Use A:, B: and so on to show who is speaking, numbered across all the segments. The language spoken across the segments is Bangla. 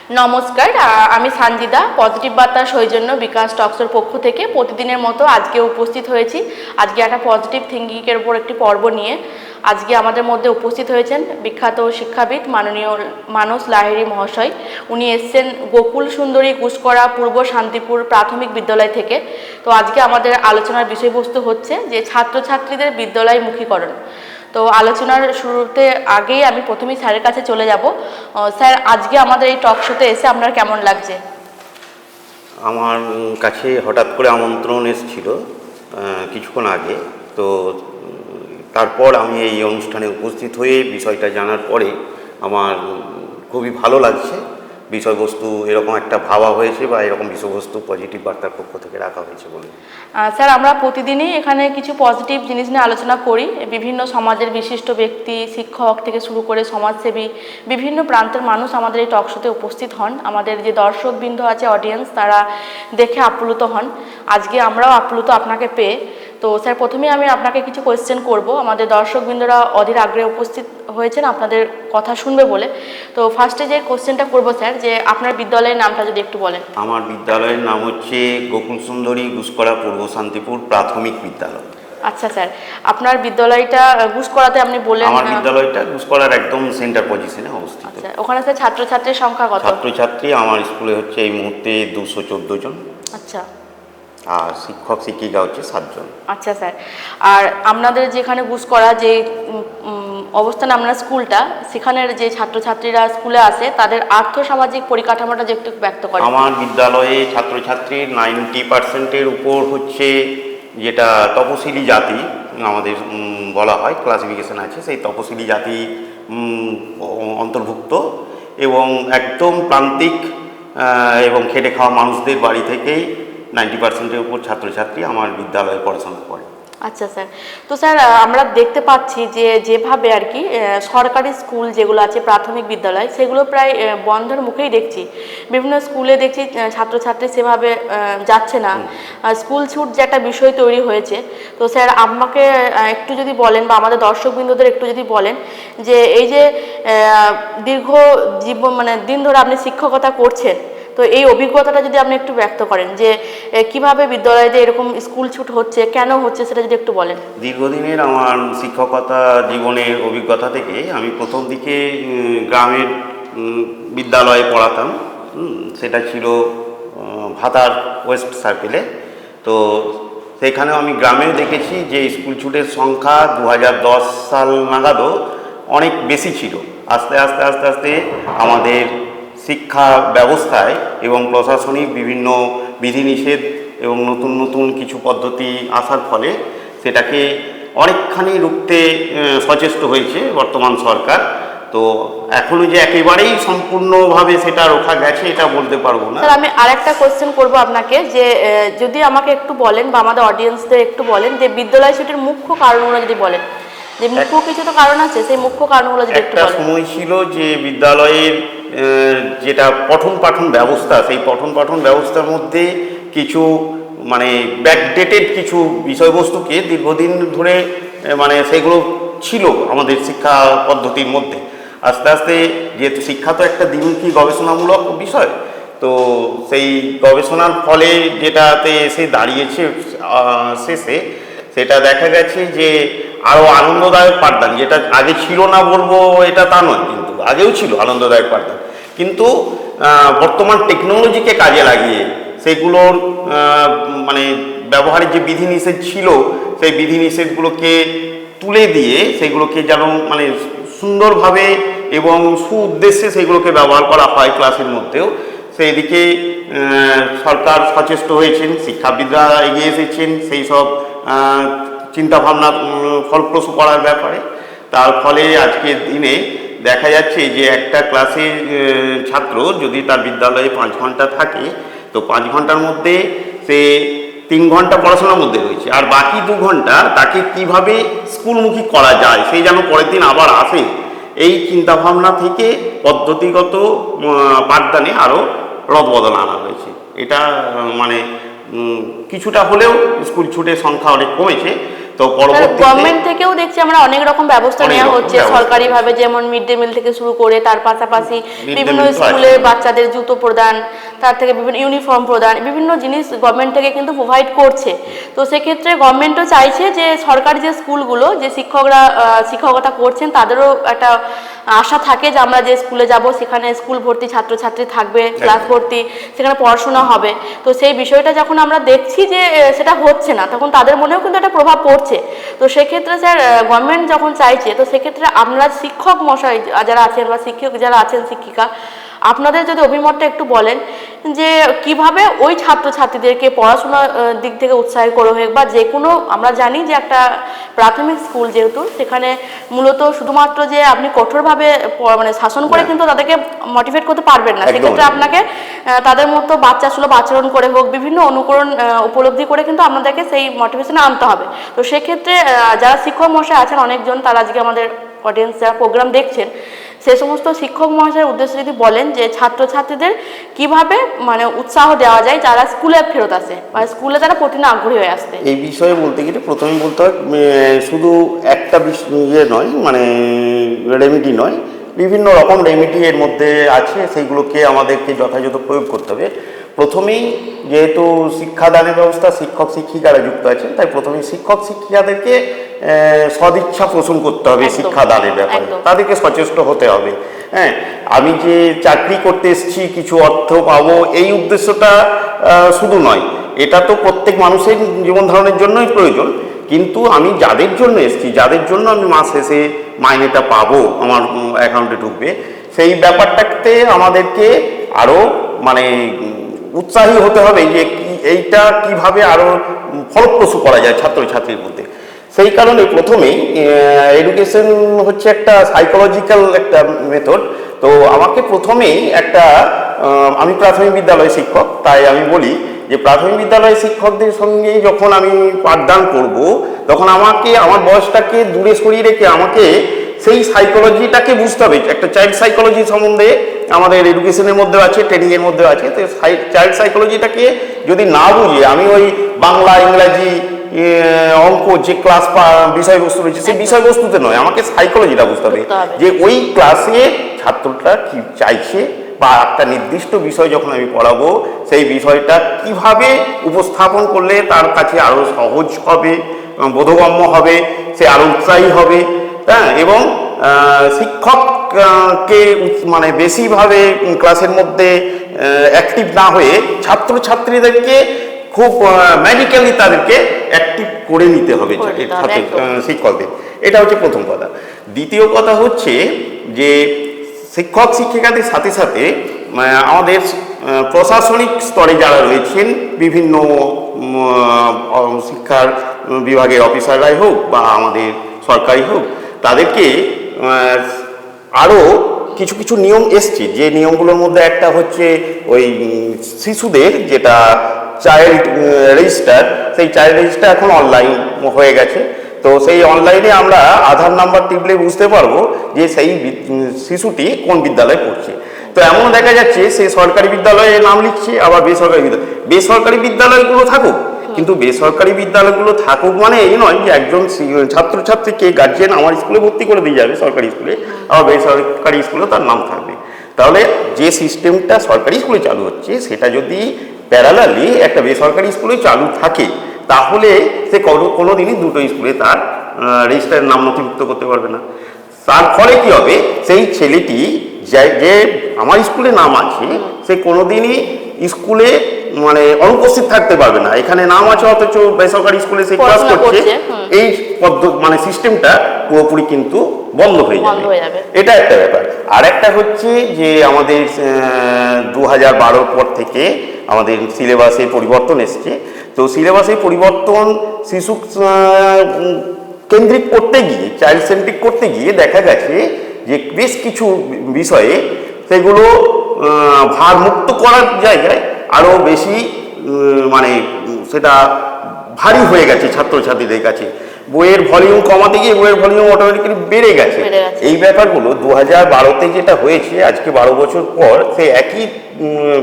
A: নমস্কার, আমি সানজিদা। পজিটিভ বার্তা সৌজন্য বিকাশ টক্সের পক্ষ থেকে প্রতিদিনের মতো আজকে উপস্থিত হয়েছি। আজকে একটা পজিটিভ থিঙ্কিংয়ের উপর একটি পর্ব নিয়ে আজকে আমাদের মধ্যে উপস্থিত হয়েছেন বিখ্যাত শিক্ষাবিদ মাননীয় মানস লাহিড়ী মহাশয়। উনি এসছেন গোকুল সুন্দরী গুসকরা পূর্ব শান্তিপুর প্রাথমিক বিদ্যালয় থেকে। তো আজকে আমাদের আলোচনার বিষয়বস্তু হচ্ছে যে ছাত্রছাত্রীদের বিদ্যালয়মুখীকরণ। তো আলোচনার শুরুতে আগেই আমি প্রথমেই স্যারের কাছে চলে যাব। স্যার, আজকে আমাদের এই টক শোতে এসে আপনার কেমন লাগছে?
B: আমার কাছে হঠাৎ করে আমন্ত্রণ এসেছিল কিছুক্ষণ আগে। তো তারপর আমি এই অনুষ্ঠানে উপস্থিত হয়ে বিষয়টা জানার পরে আমার খুবই ভালো লাগছে। বিষয়বস্তু এরকম একটা ভাবা হয়েছে বা এরকম বিষয়বস্তু পজিটিভ বার্তার পক্ষ থেকে রাখা হয়েছে বলে।
A: স্যার, আমরা প্রতিদিনই এখানে কিছু পজিটিভ জিনিস নিয়ে আলোচনা করি। বিভিন্ন সমাজের বিশিষ্ট ব্যক্তি, শিক্ষক থেকে শুরু করে সমাজসেবী, বিভিন্ন প্রান্তের মানুষ আমাদের এই টক শোতে উপস্থিত হন। আমাদের যে দর্শকবৃন্দ আছে, অডিয়েন্স, তারা দেখে আপ্লুত হন। আজকে আমরাও আপ্লুত আপনাকে পেয়ে। তো স্যার, প্রথমেই আমি আপনাকে কিছু কোয়েশ্চেন করব। আমাদের দর্শকবৃন্দরা অধীর আগ্রহে উপস্থিত হয়েছেন আপনাদের কথা শুনবে বলে। তো ফার্স্টে যে কোয়েশ্চেনটা করবো স্যার, যে আপনার বিদ্যালয়ের নামটা যদি একটু বলেন।
B: আমার বিদ্যালয়ের নাম হচ্ছে গোকুল সুন্দরী গুসকরা পূর্ব শান্তিপুর প্রাথমিক বিদ্যালয়।
A: আচ্ছা স্যার, আপনার বিদ্যালয়টা গুসকরাতে আপনি বললেন?
B: আমার বিদ্যালয়টা গুসকরার একদম সেন্টার পজিশনে অবস্থিত।
A: আচ্ছা, ওখানে স্যার ছাত্রছাত্রীর সংখ্যা কত?
B: ছাত্রছাত্রী আমার স্কুলে হচ্ছে এই মুহূর্তে 214 জন।
A: আচ্ছা।
B: আর শিক্ষক শিক্ষিকা হচ্ছে 7 জন।
A: আচ্ছা স্যার, আর আপনাদের যেখানে গুসকরা যে অবস্থানে আপনার স্কুলটা, সেখানের যে ছাত্রছাত্রীরা স্কুলে আসে তাদের আর্থসামাজিক পরিকাঠামোটা যে একটু ব্যক্ত করে।
B: আমার বিদ্যালয়ে ছাত্রছাত্রীর 90%-এর উপর হচ্ছে যেটা তপশিলি জাতি আমাদের বলা হয়, ক্লাসিফিকেশন আছে, সেই তপশিলি জাতি অন্তর্ভুক্ত এবং একদম প্রান্তিক এবং খেটে খাওয়া মানুষদের বাড়ি থেকেই 90%-এর উপর ছাত্রছাত্রী আমার বিদ্যালয়ে পড়াশোনা করে।
A: আচ্ছা স্যার, তো স্যার আমরা দেখতে পাচ্ছি যে যেভাবে আর কি সরকারি স্কুল যেগুলো আছে প্রাথমিক বিদ্যালয়, সেগুলো প্রায় বন্ধের মুখেই দেখছি। বিভিন্ন স্কুলে দেখছি ছাত্রছাত্রী সেভাবে যাচ্ছে না। স্কুল ছুট যে একটা বিষয় তৈরি হয়েছে। তো স্যার, আমাকে একটু যদি বলেন বা আমাদের দর্শকবৃন্দদের একটু যদি বলেন যে এই যে দীর্ঘ জীবন মানে দিন ধরে আপনি শিক্ষকতা করছেন, তো এই অভিজ্ঞতাটা যদি আপনি একটু ব্যক্ত করেন যে কিভাবে বিদ্যালয়ে এরকম স্কুল ছুট হচ্ছে, কেন হচ্ছে, সেটা যদি একটু বলেন।
B: দীর্ঘদিনের আমার শিক্ষকতা জীবনের অভিজ্ঞতা থেকে আমি প্রথম দিকে গ্রামের বিদ্যালয়ে পড়াতাম। সেটা ছিল ভাতার ওয়েস্ট সার্কেলে। তো সেখানেও আমি গ্রামেও দেখেছি যে স্কুল ছুটের সংখ্যা 2010 সাল নাগাদও অনেক বেশি ছিল। আস্তে আস্তে আস্তে আস্তে আমাদের শিক্ষা ব্যবস্থায় এবং প্রশাসনিক বিভিন্ন বিধিনিষেধ এবং নতুন নতুন কিছু পদ্ধতি আসার ফলে সেটাকে অনেকখানি রুখতে সচেষ্ট হয়েছে বর্তমান সরকার। তো এখনো যে একেবারেই সম্পূর্ণভাবে সেটা রোখা গেছে এটা বলতে পারবো না।
A: স্যার, আমি আরেকটা কোয়েশ্চেন করবো আপনাকে, যে যদি আমাকে একটু বলেন বা আমাদের অডিয়েন্সদের একটু বলেন যে বিদ্যালয় ছুটির মুখ্য কারণগুলো যদি বলেন, যে মুখ্য কিছু তো কারণ আছে, সেই মুখ্য কারণগুলো যদি একটু
B: একটা
A: বলেন।
B: সময় ছিল যে বিদ্যালয়ের যেটা পঠন পাঠন ব্যবস্থা, সেই পঠন পাঠন ব্যবস্থার মধ্যে কিছু মানে ব্যাকডেটেড কিছু বিষয়বস্তুকে দীর্ঘদিন ধরে মানে সেগুলো ছিল আমাদের শিক্ষা পদ্ধতির মধ্যে। আস্তে আস্তে যেহেতু শিক্ষা তো একটা দ্বিমুখী গবেষণামূলক বিষয়, তো সেই গবেষণার ফলে যেটাতে এসে দাঁড়িয়েছে শেষে, সেটা দেখা গেছে যে আরও আনন্দদায়ক পাঠদান, যেটা আগে ছিল না বলবো এটা তা নয়, কিন্তু আগেও ছিল আনন্দদায়ক পাঠদান, কিন্তু বর্তমান টেকনোলজিকে কাজে লাগিয়ে সেগুলোর মানে ব্যবহারের যে বিধিনিষেধ ছিল সেই বিধিনিষেধগুলোকে তুলে দিয়ে সেগুলোকে যেন মানে সুন্দরভাবে এবং সুউদ্দেশ্যে সেগুলোকে ব্যবহার করা হয় ক্লাসের মধ্যেও, সেই দিকে সরকার সচেষ্ট হয়েছেন, শিক্ষাবিদরা এগিয়ে এসেছেন সেই সব চিন্তাভাবনা ফলপ্রসূ করার ব্যাপারে। তার ফলে আজকের দিনে দেখা যাচ্ছে যে একটা ক্লাসে ছাত্র যদি তার বিদ্যালয়ে 5 ঘন্টা থাকে, তো 5 ঘন্টার মধ্যে সে 3 ঘন্টা পড়াশোনার মধ্যে রয়েছে, আর বাকি 2 ঘন্টা তাকে কিভাবে স্কুলমুখী করা যায়, সেই যেন পরের দিন আবার আসে, এই চিন্তাভাবনা থেকে পদ্ধতিগত পাঠদানে আরও রদবদল আনা হয়েছে। এটা মানে কিছুটা হলেও স্কুল ছুটের সংখ্যা অনেক কমেছে। তো পরবর্তীতে
A: গভর্নমেন্ট থেকেও দেখছি আমরা অনেক রকম ব্যবস্থা
B: অনেক
A: নেওয়া
B: রকম
A: হচ্ছে
B: ব্যবস্থা।
A: সরকারিভাবে, যেমন মিড ডে মিল থেকে শুরু করে তার পাশাপাশি
B: Mid day
A: বিভিন্ন
B: meal তো
A: স্কুলে
B: আছে।
A: বাচ্চাদের জুতো প্রদান, তার থেকে বিভিন্ন ইউনিফর্ম প্রদান, বিভিন্ন জিনিস গভর্নমেন্ট থেকে কিন্তু প্রোভাইড করছে। তো সেক্ষেত্রে গভর্নমেন্টও চাইছে যে সরকারি যে স্কুলগুলো, যে শিক্ষকরা শিক্ষকতা করছেন তাদেরও একটা আশা থাকে যে আমরা যে স্কুলে যাব সেখানে স্কুল ভর্তি ছাত্রছাত্রী থাকবে, ক্লাস ভর্তি, সেখানে পড়াশোনা হবে। তো সেই বিষয়টা যখন আমরা দেখছি যে সেটা হচ্ছে না, তখন তাদের মনেও কিন্তু একটা প্রভাব পড়ছে। তো সেক্ষেত্রে স্যার গভর্নমেন্ট যখন চাইছে, তো সেক্ষেত্রে আমরা শিক্ষক মশাই যারা আছেন বা শিক্ষক যারা আছেন, শিক্ষিকা, আপনাদের যদি অভিমতটা একটু বলেন যে কিভাবে ওই ছাত্রছাত্রীদেরকে পড়াশোনার দিক থেকে উৎসাহিত করা হোক, বা যে কোনো, আমরা জানি যে একটা প্রাথমিক স্কুল যেহেতু, সেখানে মূলত শুধুমাত্র যে আপনি কঠোরভাবে মানে শাসন করে কিন্তু তাদেরকে মোটিভেট করতে পারবেন না।
B: একদম।
A: সেক্ষেত্রে আপনাকে তাদের মতো বাচ্চা সুলভ আচরণ করে হোক, বিভিন্ন অনুকরণ উপলব্ধি করে কিন্তু আপনাদেরকে সেই মোটিভেশনে আনতে হবে। তো সেক্ষেত্রে যারা শিক্ষক মশাই আছেন অনেকজন, তারা আজকে আমাদের অডিয়েন্স যারা প্রোগ্রাম দেখছেন, সে সমস্ত শিক্ষক মহাশয়ের উদ্দেশ্যে যদি বলেন যে ছাত্রছাত্রীদের কিভাবে মানে উৎসাহ দেওয়া যায় যারা স্কুলে ফেরত আসে বা স্কুলে তারা প্রতিদিন আগ্রহী হয়ে আসতে।
B: এই বিষয়ে বলতে গেলে প্রথমে বলতে হয় শুধু একটা ইয়ে নয়, মানে রেমেডি নয়, বিভিন্ন রকম রেমেডি এর মধ্যে আছে, সেইগুলোকে আমাদেরকে যথাযথ প্রয়োগ করতে হবে। প্রথমেই যেহেতু শিক্ষাদানের ব্যবস্থা শিক্ষক শিক্ষিকারা যুক্ত আছেন, তাই প্রথমেই শিক্ষক শিক্ষিকাদেরকে সদিচ্ছা পোষণ করতে হবে
A: একদম,
B: শিক্ষাদানের ব্যাপারে,
A: একদম।
B: তাদেরকে সচেষ্ট হতে হবে। হ্যাঁ, আমি যে চাকরি করতে এসেছি কিছু অর্থ পাবো এই উদ্দেশ্যটা শুধু নয়, এটা তো প্রত্যেক মানুষের জীবন ধারণের জন্যই প্রয়োজন, কিন্তু আমি যাদের জন্য এসেছি, যাদের জন্য আমি মাস শেষে মাইনেটা পাবো, আমার অ্যাকাউন্টে ঢুকবে, সেই ব্যাপারটাতে আমাদেরকে আরও মানে উৎসাহী হতে হবে যে এইটা কিভাবে আরও ফলপ্রসূ করা যায় ছাত্রছাত্রীর মধ্যে। সেই কারণে প্রথমেই এডুকেশন হচ্ছে একটা সাইকোলজিক্যাল একটা মেথড। তো আমাকে প্রথমেই একটা আমি প্রাথমিক বিদ্যালয় শিক্ষক, তাই আমি বলি যে প্রাথমিক বিদ্যালয় শিক্ষকদের সঙ্গে যখন আমি পাঠদান করব, তখন আমাকে আমার বয়সটাকে দূরে সরিয়ে রেখে আমাকে সেই সাইকোলজিটাকে বুঝতে হবে। একটা চাইল্ড সাইকোলজি সম্বন্ধে আমাদের এডুকেশনের মধ্যে আছে, ট্রেনিংয়ের মধ্যে আছে। তো চাইল্ড সাইকোলজিটাকে যদি না বুঝে আমি ওই বাংলা, ইংরাজি, অঙ্ক যে ক্লাস বিষয়বস্তু রয়েছে সেই বিষয়বস্তুতে নয়, আমাকে সাইকোলজিটা বুঝতে হবে যে ওই ক্লাসে ছাত্রটা কি চাইছে, বা একটা নির্দিষ্ট বিষয় যখন আমি পড়াবো সেই বিষয়টা কিভাবে উপস্থাপন করলে তার কাছে আরও সহজ হবে, বোধগম্য হবে, সে আরও উৎসাহী হবে। হ্যাঁ, এবং শিক্ষককে মানে বেশিভাবে ক্লাসের মধ্যে অ্যাক্টিভ না হয়ে ছাত্রছাত্রীদেরকে খুব ম্যাজিক্যালি তাদেরকে অ্যাক্টিভ করে নিতে হবে শিক্ষকদের। এটা হচ্ছে প্রথম কথা। দ্বিতীয় কথা হচ্ছে যে শিক্ষক শিক্ষিকাদের সাথে সাথে আমাদের প্রশাসনিক স্তরে যারা রয়েছেন, বিভিন্ন শিক্ষার বিভাগের অফিসাররাই হোক বা আমাদের সরকারি হোক, তাদেরকে আরও কিছু কিছু নিয়ম এসছে, যে নিয়মগুলোর মধ্যে একটা হচ্ছে ওই শিশুদের যেটা চাইল্ড রেজিস্টার, সেই চাইল্ড রেজিস্টার এখন অনলাইন হয়ে গেছে। তো সেই অনলাইনে আমরা আধার নাম্বার টিপলে বুঝতে পারবো যে সেই শিশুটি কোন বিদ্যালয়ে পড়ছে। তো এমন দেখা যাচ্ছে সে সরকারি বিদ্যালয়ে নাম লিখছে, আবার বেসরকারি বিদ্যালয়গুলো থাকুক, কিন্তু বেসরকারি বিদ্যালয়গুলো থাকুক মানে এই নয় যে একজন ছাত্রছাত্রীকে গার্জিয়ান আমার স্কুলে ভর্তি করে দিয়ে যাবে সরকারি স্কুলে, আবার বেসরকারি স্কুলে তার নাম থাকবে। তাহলে যে সিস্টেমটা সরকারি স্কুলে চালু হচ্ছে সেটা যদি প্যারালালি একটা বেসরকারি স্কুলে চালু থাকে, তাহলে সে কোনো দিনই দুটো স্কুলে তার রেজিস্টারের নাম নথিভুক্ত করতে পারবে না। তার ফলে কি হবে, সেই ছেলেটি যে আমার স্কুলে নাম আছে সে কোনোদিনই স্কুলে মানে অনুপস্থিত থাকতে পারবে না। এখানে নাম আছে অথচ বেসরকারি স্কুলে সে ক্লাস করছে, এই পদ্ধতি মানে সিস্টেমটা পুরোপুরি কিন্তু বন্ধ হয়ে যাবে। এটা একটা ব্যাপার। আর একটা হচ্ছে যে আমাদের 2012 পর থেকে আমাদের সিলেবাসে পরিবর্তন এসছে। তো সিলেবাসে পরিবর্তন শিশু কেন্দ্রিক করতে গিয়ে, চাইল্ড সেন্ট্রিক করতে গিয়ে দেখা গেছে যে বেশ কিছু বিষয়ে সেগুলো ভারমুক্ত করার জায়গায় আরও বেশি মানে সেটা ভারী হয়ে গেছে ছাত্রছাত্রীদের কাছে। বইয়ের ভলিউম কমাতে গিয়ে বইয়ের ভলিউম অটোমেটিক্যালি বেড়ে গেছে। এই ব্যাপারগুলো 2012-তে যেটা হয়েছে, আজকে 12 বছর পর সেই একই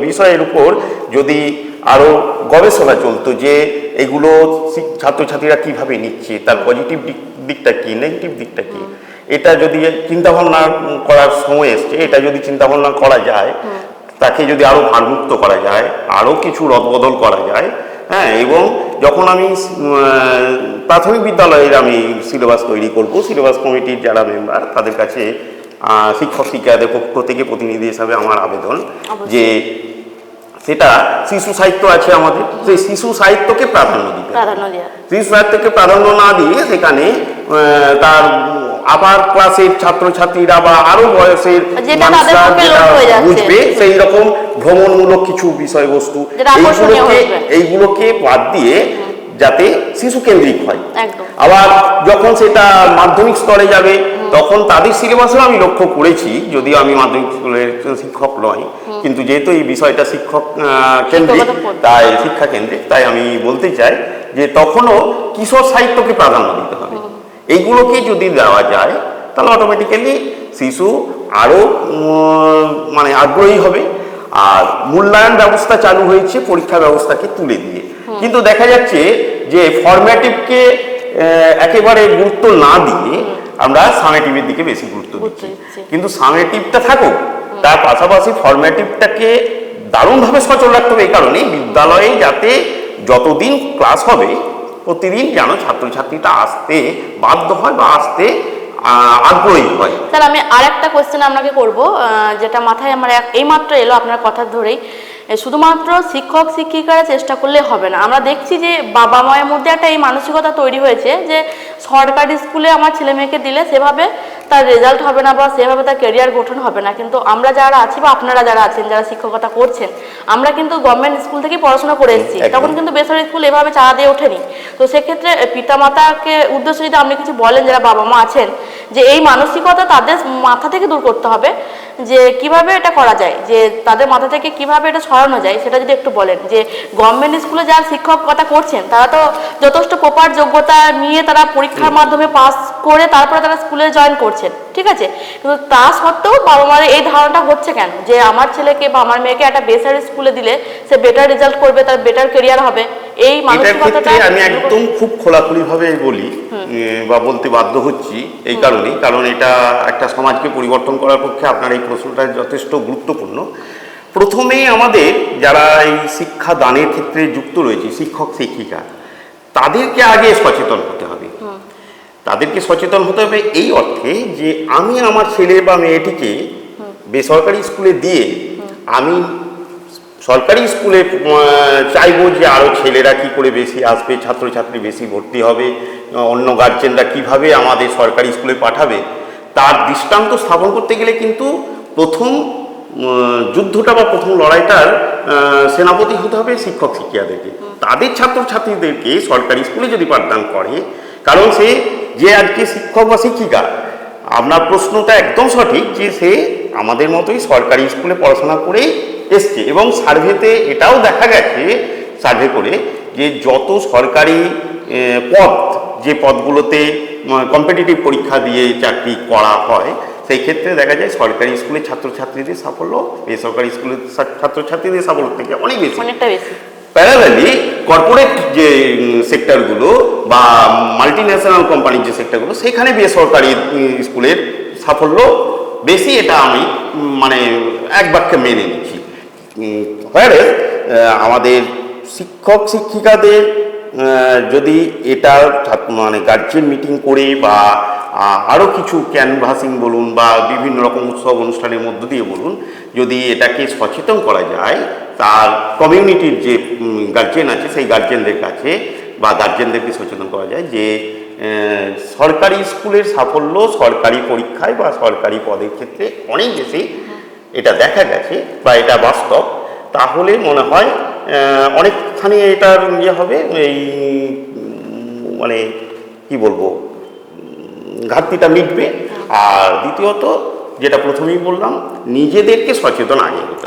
B: বিষয়ের উপর যদি আরও গবেষণা চলতো যে এগুলো ছাত্রছাত্রীরা কিভাবে নিচ্ছে, তার পজিটিভ দিকটা কি, নেগেটিভ দিকটা কি, এটা যদি চিন্তাভাবনা করার সময় এসছে, এটা যদি চিন্তাভাবনা করা যায়, তাকে যদি আরও ভারমুক্ত করা যায়, আরও কিছু রদবদল করা যায়, হ্যাঁ। এবং যখন আমি প্রাথমিক বিদ্যালয়ের আমি সিলেবাস তৈরি করব, সিলেবাস কমিটির যারা মেম্বার তাদের কাছে শিক্ষক শিক্ষিকাদের পক্ষ থেকে প্রতিনিধি হিসাবে আমার আবেদন যে সেটা শিশু সাহিত্য আছে আমাদের, সেই শিশু সাহিত্যকে প্রাধান্য দিতে, শিশু সাহিত্যকে প্রাধান্য না দিয়ে সেখানে তার আবার ক্লাসের ছাত্রছাত্রীরা বা আরো বয়সের মানুষরা যেটা বুঝবে সেই রকম ভ্রমণমূলক কিছু বিষয়বস্তু এইগুলোকে বাদ দিয়ে যাতে শিশু কেন্দ্রিক হয়। আবার যখন সেটা মাধ্যমিক স্তরে যাবে তখন তাদের সিলেবাসেও আমি লক্ষ্য করেছি, যদিও আমি মাধ্যমিক স্কুলের শিক্ষক নই, কিন্তু যেহেতু এই বিষয়টা শিক্ষক কেন্দ্রিক, তাই শিক্ষা কেন্দ্রিক, তাই আমি বলতে চাই যে তখনও কিশোর সাহিত্যকে প্রাধান্য দিতে হবে। এইগুলোকে যদি দেওয়া যায় তাহলে অটোমেটিক্যালি শিশু আরও মানে আগ্রহী হবে। আর মূল্যায়ন ব্যবস্থা চালু হয়েছে পরীক্ষা ব্যবস্থাকে তুলে দিয়ে, কিন্তু দেখা যাচ্ছে যে ফরম্যাটিভকে একেবারে গুরুত্ব না দিয়ে আমরা সামেটিভের দিকে বেশি গুরুত্ব দিচ্ছি। কিন্তু সামেটিভটা থাকুক, তার পাশাপাশি ফরম্যাটিভটাকে দারুণভাবে সচল রাখতে হবে। এই কারণে বিদ্যালয়ে যাতে যতদিন ক্লাস হবে প্রতিদিন যেন ছাত্রছাত্রীটা আসতে বাধ্য হয় বা আসতে আগ্রহী হয়।
A: স্যার আমি আরেকটা কোশ্চেন আপনাকে করব, যেটা মাথায় আমার এইমাত্র এলো আপনার কথা ধরেই। শুধুমাত্র শিক্ষক শিক্ষিকারা চেষ্টা করলে হবে না, আমরা দেখছি যে বাবা মায়ের মধ্যে একটা এই মানসিকতা তৈরি হয়েছে যে সরকারি স্কুলে আমার ছেলে মেয়েকে দিলে সেভাবে তার রেজাল্ট হবে না বা সেভাবে তার ক্যারিয়ার গঠন হবে না। কিন্তু আমরা যারা আছি বা আপনারা যারা আছেন যারা শিক্ষকতা করছেন, আমরা কিন্তু গভর্নমেন্ট স্কুল থেকেই পড়াশোনা করে এসেছি, তখন কিন্তু বেসরকারি স্কুল এভাবে চাঁদা দিয়ে ওঠেনি। তো সেক্ষেত্রে পিতামাতাকে উদ্দেশ্যে যদি আপনি কিছু বলেন যারা বাবা মা আছেন, যে এই মানসিকতা তাদের মাথা থেকে দূর করতে হবে, যে কিভাবে এটা করা যায়, যে তাদের মাথা থেকে কিভাবে এটা সরানো যায়, সেটা যদি একটু বলেন। যে গভর্নমেন্ট স্কুলে যারা শিক্ষকতা করছেন তারা তো যথেষ্ট প্রপার যোগ্যতা নিয়ে তারা পরীক্ষার মাধ্যমে পাস করে তারপরে তারা স্কুলে জয়েন করছেন, ঠিক আছে, কিন্তু তা সত্ত্বেও বাবা মার এই ধারণাটা হচ্ছে কেন যে আমার ছেলেকে বা আমার মেয়েকে একটা বেসরকারি স্কুলে দিলে সে বেটার রেজাল্ট করবে, তার বেটার ক্যারিয়ার হবে, এই মানসিকতাটা
B: আমি একদম খুব খোলাখুলি ভাবে বলি বা বলতে বাধ্য হচ্ছি এই কারণেই, কারণ এটা একটা সমাজকে পরিবর্তন করার পক্ষে আপনার এই প্রশ্নটা যথেষ্ট গুরুত্বপূর্ণ। প্রথমেই আমাদের যারা এই শিক্ষা দানের ক্ষেত্রে যুক্ত রয়েছে শিক্ষক শিক্ষিকা, তাদেরকে আগে সচেতন হতে হবে। তাদেরকে সচেতন হতে হবে এই অর্থে যে আমি আমার ছেলে বা মেয়েটিকে বেসরকারি স্কুলে দিয়ে আমি সরকারি স্কুলে চাইবো যে আরও ছেলেরা কি করে বেশি আসবে, ছাত্রছাত্রী বেশি ভর্তি হবে, অন্য গার্জেনরা কিভাবে আমাদের সরকারি স্কুলে পাঠাবে, তার দৃষ্টান্ত স্থাপন করতে গেলে কিন্তু প্রথম যুদ্ধটা বা প্রথম লড়াইটার সেনাপতি হতে হবে শিক্ষক শিক্ষিকাদেরকে। তাদের ছাত্রছাত্রীদেরকে সরকারি স্কুলে যদি পাঠদান করে, কারণ সে যে আজকে শিক্ষক বা শিক্ষিকা, আপনার প্রশ্নটা একদম সঠিক যে সে আমাদের মতোই সরকারি স্কুলে পড়াশোনা করেই এসছে। এবং সার্ভেতে এটাও দেখা গেছে, সার্ভে করে, যে যত সরকারি পদ, যে পদগুলোতে কম্পিটিটিভ পরীক্ষা দিয়ে চাকরি করা হয়, সেই ক্ষেত্রে দেখা যায় সরকারি স্কুলের ছাত্রছাত্রীদের সাফল্য বেসরকারি স্কুলের ছাত্রছাত্রীদের সাফল্য থেকে অনেক বেশি, অনেকটা বেশি। প্যারালালি কর্পোরেট যে সেক্টরগুলো বা মাল্টি ন্যাশনাল কোম্পানির যে সেক্টরগুলো, সেখানে বেসরকারি স্কুলের সাফল্য বেশি, এটা আমি মানে এক বাক্যে মেনে নিচ্ছি। আমাদের শিক্ষক শিক্ষিকাদের যদি এটা মানে গার্জিয়ান মিটিং করে বা আরও কিছু ক্যানভাসিং বলুন বা বিভিন্ন রকম উৎসব অনুষ্ঠানের মধ্য দিয়ে বলুন, যদি এটাকে সচেতন করা যায়, তার কমিউনিটির যে গার্জিয়ান আছে সেই গার্জিয়ানদের কাছে বা গার্জিয়ানদেরকে সচেতন করা যায় যে সরকারি স্কুলের সাফল্য সরকারি পরীক্ষায় বা সরকারি পদের ক্ষেত্রে অনেক বেশি, এটা দেখা গেছে বা এটা বাস্তব, তাহলে মনে হয় অনেকখানি এটার ইয়ে হবে, এই মানে কি বলবো, ঘাটতিটা মিটবে। আর দ্বিতীয়ত যেটা প্রথমেই বললাম, নিজেদেরকে সচেতন আগে হতে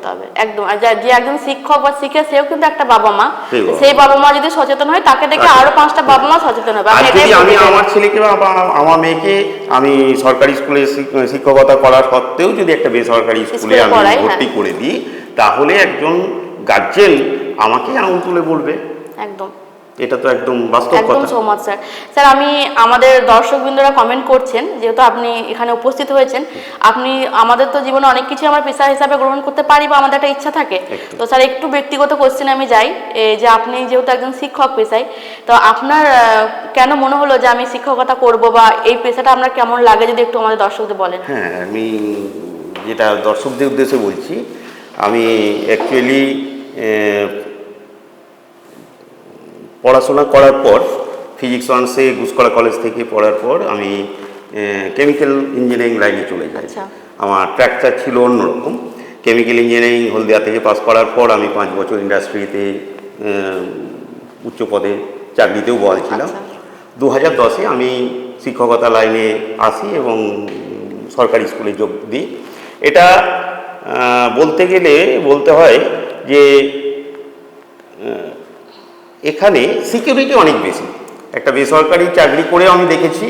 B: হবে একদম।
A: যে একজন শিক্ষক বা শিক্ষক সেও কিন্তু একটা বাবা মা, সেই বাবা মা যদি সচেতন হয় তাকে দেখে আরো 5টা বাবা মা সচেতন হবে।
B: আমি আমার ছেলেকে বা আমার মেয়েকে আমি সরকারি স্কুলে শিক্ষকতা করার সত্ত্বেও যদি একটা বেসরকারি স্কুলে আমি ভর্তি করে দিই, তাহলে একজন গার্জেন আমাকেই আঙুল তুলে বলবে।
A: একদম,
B: এটা তো একদম বাস্তব
A: একদম
B: কথা।
A: So much sir. স্যার আমি আমাদের দর্শকবৃন্দরা কমেন্ট করছেন, যেহেতু আপনি এখানে উপস্থিত হয়েছেন, আপনি আমাদের তো জীবনে অনেক কিছু আমরা পেশা হিসাবে গ্রহণ করতে পারি বা আমাদের একটা ইচ্ছা থাকে। তো স্যার একটু ব্যক্তিগত কোশ্চেনে আমি যাই, যে আপনি যেহেতু একজন শিক্ষক পেশায়, তো আপনার কেন মনে হলো যে আমি শিক্ষকতা করব, বা এই পেশাটা আপনার কেমন লাগে যদি একটু আমাদের দর্শকদের বলেন।
B: হ্যাঁ, আমি যেটা দর্শকদের উদ্দেশ্যে বলছি, আমি অ্যাকচুয়ালি পড়াশোনা করার পর ফিজিক্স অনার্সে গুসকরা কলেজ থেকে পড়ার পর আমি কেমিক্যাল ইঞ্জিনিয়ারিং লাইনে চলে যাই। আমার ট্র্যাকটা ছিল অন্যরকম। কেমিক্যাল ইঞ্জিনিয়ারিং হলদিয়া থেকে পাস করার পর আমি 5 বছর ইন্ডাস্ট্রিতে উচ্চ পদে চাকরিতেও বহাল ছিলাম। 2010-এ আমি শিক্ষকতা লাইনে আসি এবং সরকারি স্কুলে যোগ দিই। এটা বলতে গেলে বলতে হয় যে এখানে সিকিউরিটি অনেক বেশি। একটা বেসরকারি চাকরি করে আমি দেখেছি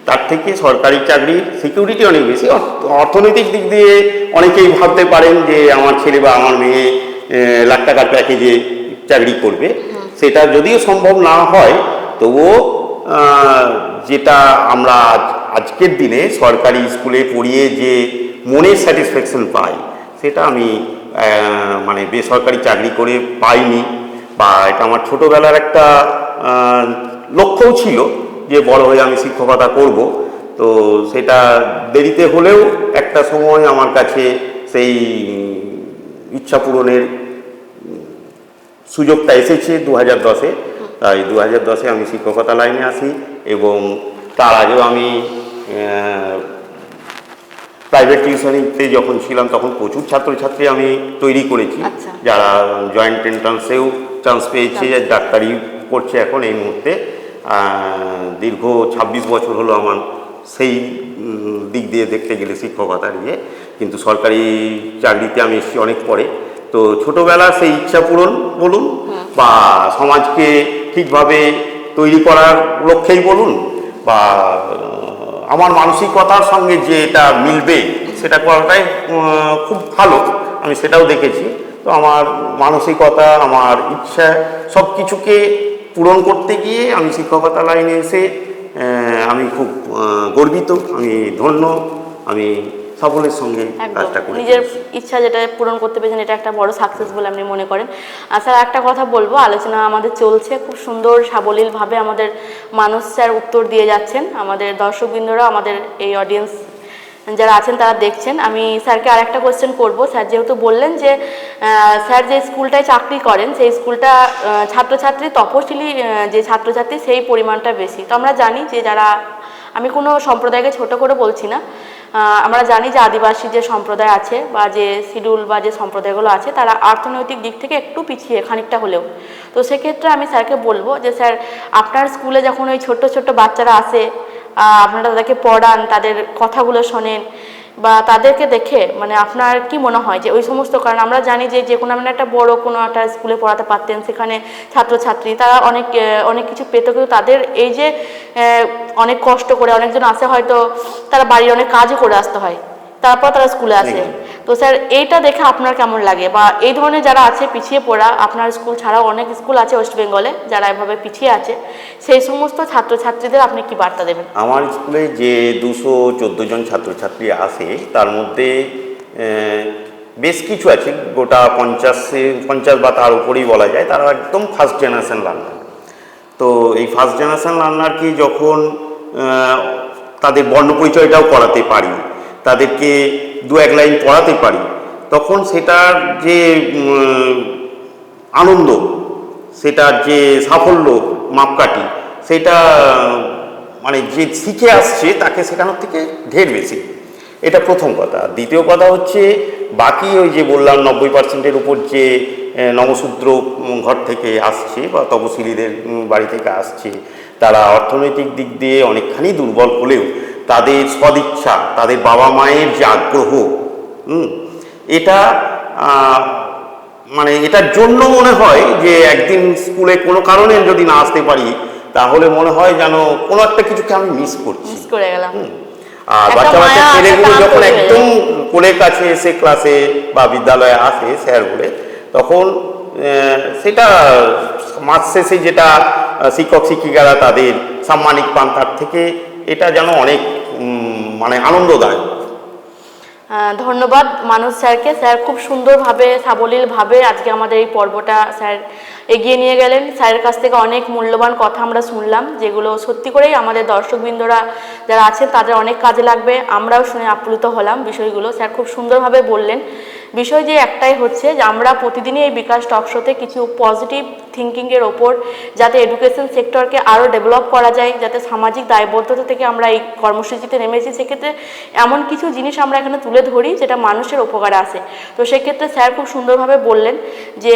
B: তার থেকে সরকারি চাকরির সিকিউরিটি অনেক বেশি। অর্থনৈতিক দিক দিয়ে অনেকেই ভাবতে পারেন যে আমার ছেলে বা আমার মেয়ে লাখ টাকার প্যাকেজে চাকরি করবে, সেটা যদিও সম্ভব না হয়, তবুও যেটা আমরা আজকের দিনে সরকারি স্কুলে পড়িয়ে যে মনের স্যাটিসফ্যাকশন পাই, সেটা আমি মানে বেসরকারি চাকরি করে পাইনি। বা এটা আমার ছোটোবেলার একটা লক্ষ্যও ছিল যে বড় হয়ে আমি শিক্ষকতা করব। তো সেটা দেরিতে হলেও একটা সময় আমার কাছে সেই ইচ্ছা পূরণের সুযোগটা এসেছে 2010-এ। তাই 2010-এ আমি শিক্ষকতা লাইনে আসি এবং তার আগেও আমি প্রাইভেট টিউশনিতে যখন ছিলাম তখন প্রচুর ছাত্রছাত্রী আমি তৈরি করেছি, যারা জয়েন্ট এন্ট্রান্সেও চান্স পেয়েছে, ডাক্তারি করছে এখন এই মুহূর্তে। দীর্ঘ 26 বছর হলো আমার সেই দিক দিয়ে দেখতে গেলে শিক্ষকতার ইয়ে। কিন্তু সরকারি চাকরিতে আমি এসেছি অনেক পরে। তো ছোটোবেলার সেই ইচ্ছা পূরণ বলুন বা সমাজকে ঠিকভাবে তৈরি করার লক্ষ্যেই বলুন বা আমার মানসিকতার সঙ্গে যে এটা মিলবে সেটা করাটাই খুব ভালো, আমি সেটাও দেখেছি। তো আমার মানসিকতা, আমার ইচ্ছা সব কিছুকে পূরণ করতে গিয়ে আমি শিক্ষকতা লাইনে এসে আমি খুব গর্বিত, আমি ধন্য, আমি সকলের সঙ্গে কাজটা করি।
A: নিজের ইচ্ছা যেটা পূরণ করতে পেরেছেন, এটা একটা বড় সাকসেস বলে আপনি মনে করেন। স্যার একটা কথা বলবো, আলোচনা আমাদের চলছে খুব সুন্দর সাবলীলভাবে, আমাদের মানুষ স্যার উত্তর দিয়ে যাচ্ছেন, আমাদের দর্শকবৃন্দরা, আমাদের এই অডিয়েন্স যারা আছেন তারা দেখছেন। আমি স্যারকে আর একটা কোয়েশ্চেন করবো। স্যার যেহেতু বললেন যে স্যার যে স্কুলটায় চাকরি করেন সেই স্কুলটা ছাত্রছাত্রী তপশিলি যে ছাত্রছাত্রী সেই পরিমাণটা বেশি। তো আমরা জানি যে যারা, আমি কোনো সম্প্রদায়কে ছোট করে বলছি না, আমরা জানি যে আদিবাসী যে সম্প্রদায় আছে বা যে শিডিউল বা যে সম্প্রদায়গুলো আছে তারা অর্থনৈতিক দিক থেকে একটু পিছিয়ে খানিকটা হলেও। তো সেক্ষেত্রে আমি স্যারকে বলবো যে স্যার আপনার স্কুলে যখন ওই ছোট্ট ছোট্ট বাচ্চারা আসে, আপনারা তাদেরকে পড়ান, তাদের কথাগুলো শোনেন বা তাদেরকে দেখে মানে আপনার কি মনে হয় যে ওই সমস্ত, কারণ আমরা জানি যে কোনো আমরা একটা বড় কোনো একটা স্কুলে পড়াতে পারতেন, সেখানে ছাত্রছাত্রী তারা অনেক কিছু পেত, কিন্তু তাদের এই যে অনেক কষ্ট করে অনেকজন আসে, হয়তো তারা বাড়ির অনেক কাজও করে আসতে হয়, তারপর তারা স্কুলে আসে। তো স্যার এইটা দেখে আপনার কেমন লাগে, বা এই ধরনের যারা আছে পিছিয়ে পড়া, আপনার স্কুল ছাড়াও অনেক স্কুল আছে ওয়েস্ট বেঙ্গলে যারা এভাবে পিছিয়ে আছে, সেই সমস্ত ছাত্রছাত্রীদের আপনি কি বার্তা দেবেন?
B: আমার স্কুলে যে 214 জন ছাত্রছাত্রী আসে তার মধ্যে বেশ কিছু আছে, গোটা 50 বা তার উপরেই বলা যায়, তারা একদম ফার্স্ট জেনারেশন লার্নার। তো এই ফার্স্ট জেনারেশন লার্নারকে যখন তাদের বর্ণপরিচয়টাও করাতে পারি, তাদেরকে 2-1 লাইন পড়াতে পারি, তখন সেটার যে আনন্দ, সেটার যে সাফল্য মাপকাঠি, সেটা মানে যে শিখে আসছে তাকে শেখানোর থেকে ঢের বেশি। এটা প্রথম কথা। দ্বিতীয় কথা হচ্ছে বাকি ওই যে বললাম 90%-এর উপর যে নবশূদ্র ঘর থেকে আসছে বা তপশিলীদের বাড়ি থেকে আসছে, তারা অর্থনৈতিক দিক দিয়ে অনেকখানি দুর্বল হলেও তাদের সদিচ্ছা, তাদের বাবা মায়ের যে আগ্রহ, এটা মানে এটার জন্য মনে হয় যে একদিন স্কুলে কোনো কারণে যদি না আসতে পারি তাহলে মনে হয় যেন কোনো একটা কিছুকে আমি মিস
A: করে গেলাম।
B: আর বাচ্চা বাচ্চা ছেলেগুলো যখন একদম কোলের কাছে এসে ক্লাসে বা বিদ্যালয়ে আসে স্যার বলে, তখন সেটা মাস শেষে যেটা শিক্ষক শিক্ষিকারা তাদের সাম্মানিক পান তার থেকে এটা যেন অনেক মানে আনন্দদায়ক।
A: ধন্যবাদ মানস স্যারকে। স্যার খুব সুন্দরভাবে সাবলীলভাবে আজকে আমাদের এই পর্বটা স্যার এগিয়ে নিয়ে গেলেন। স্যারের কাছ থেকে অনেক মূল্যবান কথা আমরা শুনলাম, যেগুলো সত্যি করেই আমাদের দর্শকবৃন্দরা যারা আছেন তাদের অনেক কাজে লাগবে। আমরাও শুনে আপ্লুত হলাম বিষয়গুলো। স্যার খুব সুন্দরভাবে বললেন। বিষয় যে একটাই হচ্ছে যে আমরা প্রতিদিনই এই বিকাশ টক শোতে কিছু পজিটিভ থিঙ্কিংয়ের ওপর যাতে এডুকেশন সেক্টরকে আরও ডেভেলপ করা যায়, যাতে সামাজিক দায়বদ্ধতা থেকে আমরা এই কর্মসূচিতে নেমেছি, সেক্ষেত্রে এমন কিছু জিনিস আমরা এখানে তুলে ধরি যেটা মানুষের উপকারে আসে। তো সেক্ষেত্রে স্যার খুব সুন্দরভাবে বললেন যে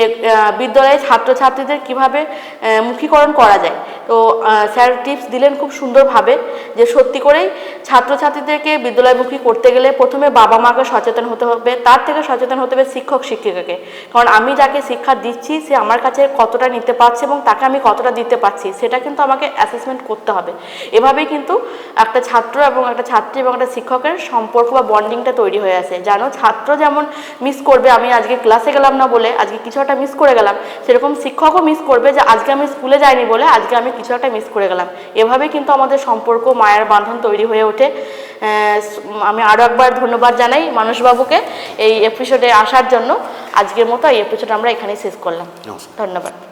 A: বিদ্যালয়ে ছাত্রছাত্রীদের কীভাবে মুখীকরণ করা যায়। তো স্যার টিপস দিলেন খুব সুন্দরভাবে যে সত্যি করেই ছাত্রছাত্রীদেরকে বিদ্যালয়মুখী করতে গেলে প্রথমে বাবা মাকে সচেতন হতে হবে, তার থেকে সচেতন হতে হবে শিক্ষক শিক্ষিকাকে। কারণ আমি যাকে শিক্ষা দিচ্ছি সে আমার কাছে কতটা নিতে পারছে এবং তাকে আমি কতটা দিতে পারছি সেটা কিন্তু আমাকে অ্যাসেসমেন্ট করতে হবে। এভাবেই কিন্তু একটা ছাত্র এবং একটা ছাত্রী এবং একটা শিক্ষকের সম্পর্ক বা বন্ডিংটা তৈরি হয়ে আসে। জানো, ছাত্র যেমন মিস করবে আমি আজকে ক্লাসে গেলাম না বলে আজকে কিছু একটা মিস করে গেলাম, সেরকম শিক্ষকও মিস করবে যে আজকে আমি স্কুলে যাইনি বলে আজকে আমি কিছু একটা মিস করে গেলাম। এভাবেই কিন্তু আমাদের সম্পর্ক মায়ের বাঁধন তৈরি হয়ে ওঠে। আমি আরও একবার ধন্যবাদ জানাই মানসবাবুকে এই এপিসোডে আসার জন্য। আজকের মতো এই এপিসোড আমরা এখানেই শেষ করলাম। ধন্যবাদ।